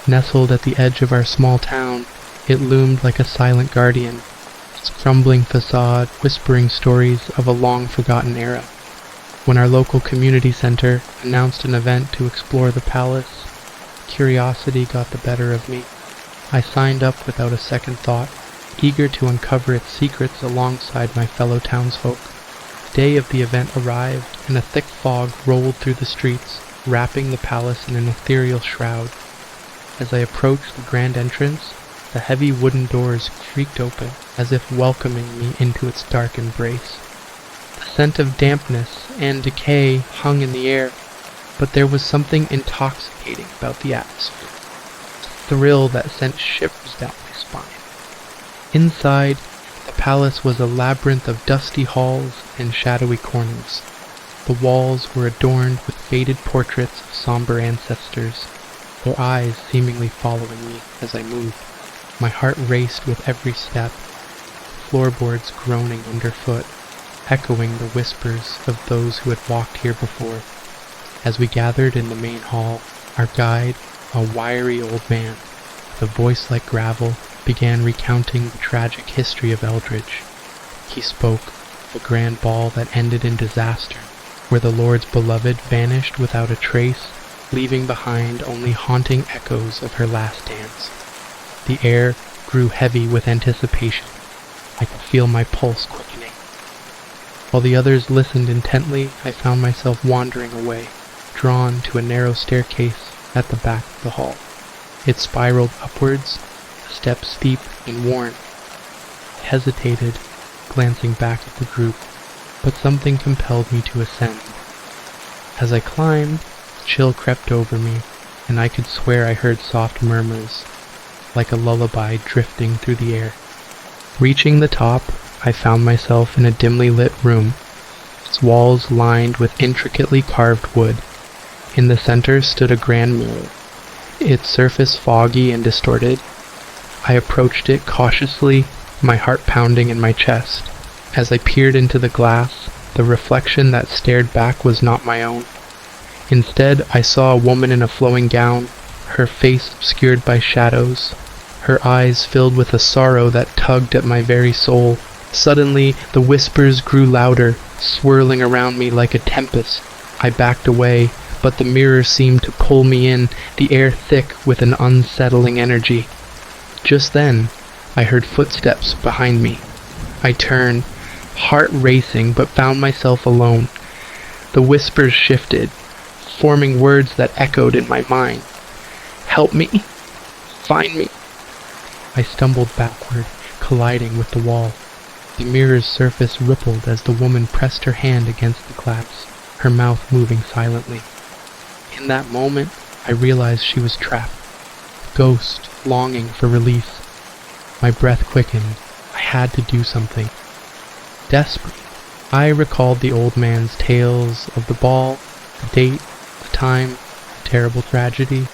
Nestled at the edge of our small town, it loomed like a silent guardian, its crumbling facade whispering stories of a long-forgotten era. When our local community center announced an event to explore the palace, curiosity got the better of me. I signed up without a second thought, eager to uncover its secrets alongside my fellow townsfolk. The day of the event arrived, and a thick fog rolled through the streets, wrapping the palace in an ethereal shroud. As I approached the grand entrance, the heavy wooden doors creaked open, as if welcoming me into its dark embrace. The scent of dampness and decay hung in the air, but there was something intoxicating about the atmosphere, a thrill that sent shivers down my spine. Inside, the palace was a labyrinth of dusty halls and shadowy corners. The walls were adorned with faded portraits of somber ancestors, their eyes seemingly following me as I moved. My heart raced with every step, floorboards groaning underfoot, echoing the whispers of those who had walked here before. As we gathered in the main hall, our guide, a wiry old man, with a voice like gravel, began recounting the tragic history of Eldridge. He spoke of a grand ball that ended in disaster, where the Lord's beloved vanished without a trace, leaving behind only haunting echoes of her last dance. The air grew heavy with anticipation. I could feel my pulse quickening. While the others listened intently, I found myself wandering away, drawn to a narrow staircase at the back of the hall. It spiraled upwards, the steps steep and worn. I hesitated, glancing back at the group, but something compelled me to ascend. As I climbed, a chill crept over me, and I could swear I heard soft murmurs, like a lullaby drifting through the air. Reaching the top, I found myself in a dimly lit room, its walls lined with intricately carved wood. In the center stood a grand mirror, its surface foggy and distorted. I approached it cautiously, my heart pounding in my chest. As I peered into the glass, the reflection that stared back was not my own. Instead, I saw a woman in a flowing gown, her face obscured by shadows, her eyes filled with a sorrow that tugged at my very soul. Suddenly, the whispers grew louder, swirling around me like a tempest. I backed away, but the mirror seemed to pull me in, the air thick with an unsettling energy. Just then, I heard footsteps behind me. I turned, heart racing, but found myself alone. The whispers shifted, forming words that echoed in my mind. "Help me! Find me!" I stumbled backward, colliding with the wall. The mirror's surface rippled as the woman pressed her hand against the glass, her mouth moving silently. In that moment, I realized she was trapped, a ghost longing for release. My breath quickened. I had to do something. Desperate, I recalled the old man's tales of the ball, the date, the time, the terrible tragedy.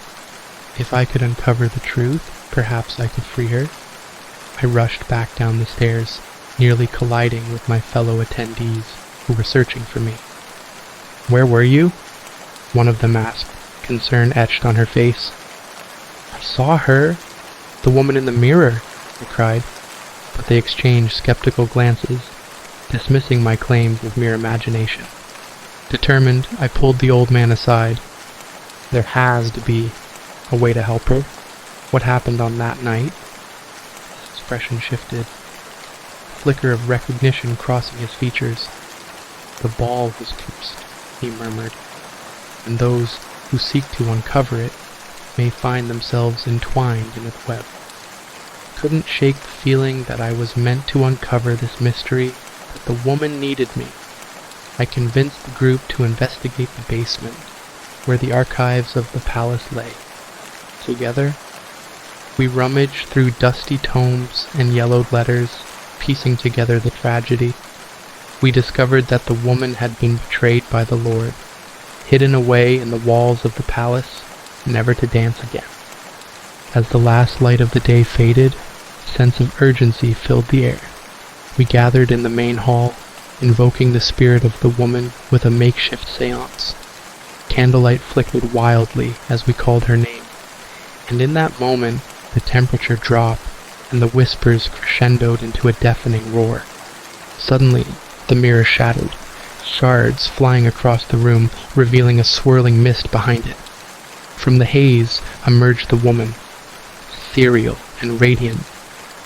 If I could uncover the truth, perhaps I could free her. I rushed back down the stairs, nearly colliding with my fellow attendees who were searching for me. "Where were you?" one of them asked, concern etched on her face. "I saw her, the woman in the mirror," I cried, but they exchanged skeptical glances, dismissing my claims of mere imagination. Determined, I pulled the old man aside. There has to be a way to help her. What happened on that night? His expression shifted, a flicker of recognition crossing his features. "The ball was cursed," he murmured, "and those who seek to uncover it may find themselves entwined in its web." Couldn't shake the feeling that I was meant to uncover this mystery, that the woman needed me. I convinced the group to investigate the basement, where the archives of the palace lay. Together, we rummaged through dusty tomes and yellowed letters, piecing together the tragedy. We discovered that the woman had been betrayed by the Lord, hidden away in the walls of the palace, never to dance again. As the last light of the day faded, a sense of urgency filled the air. We gathered in the main hall, invoking the spirit of the woman with a makeshift seance. Candlelight flickered wildly as we called her name, and in that moment the temperature dropped and the whispers crescendoed into a deafening roar. Suddenly, the mirror shattered, shards flying across the room, revealing a swirling mist behind it. From the haze emerged the woman, ethereal and radiant,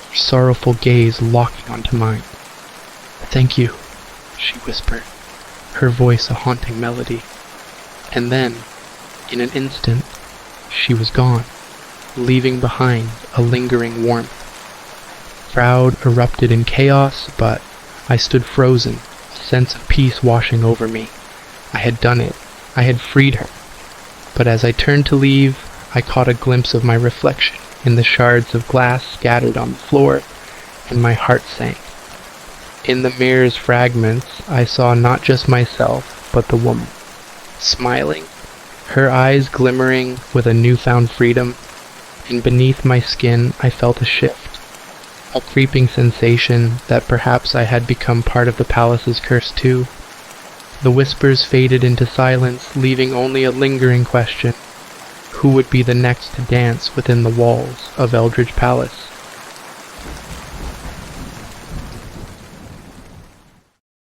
her sorrowful gaze locking onto mine. "Thank you," she whispered, her voice a haunting melody. And then, in an instant, she was gone, leaving behind a lingering warmth. Crowd erupted in chaos, but I stood frozen, a sense of peace washing over me. I had done it. I had freed her. But as I turned to leave, I caught a glimpse of my reflection in the shards of glass scattered on the floor, and my heart sank. In the mirror's fragments, I saw not just myself, but the woman, smiling, her eyes glimmering with a newfound freedom, and beneath my skin I felt a shift, a creeping sensation that perhaps I had become part of the palace's curse too. The whispers faded into silence, leaving only a lingering question: who would be the next to dance within the walls of Eldridge Palace?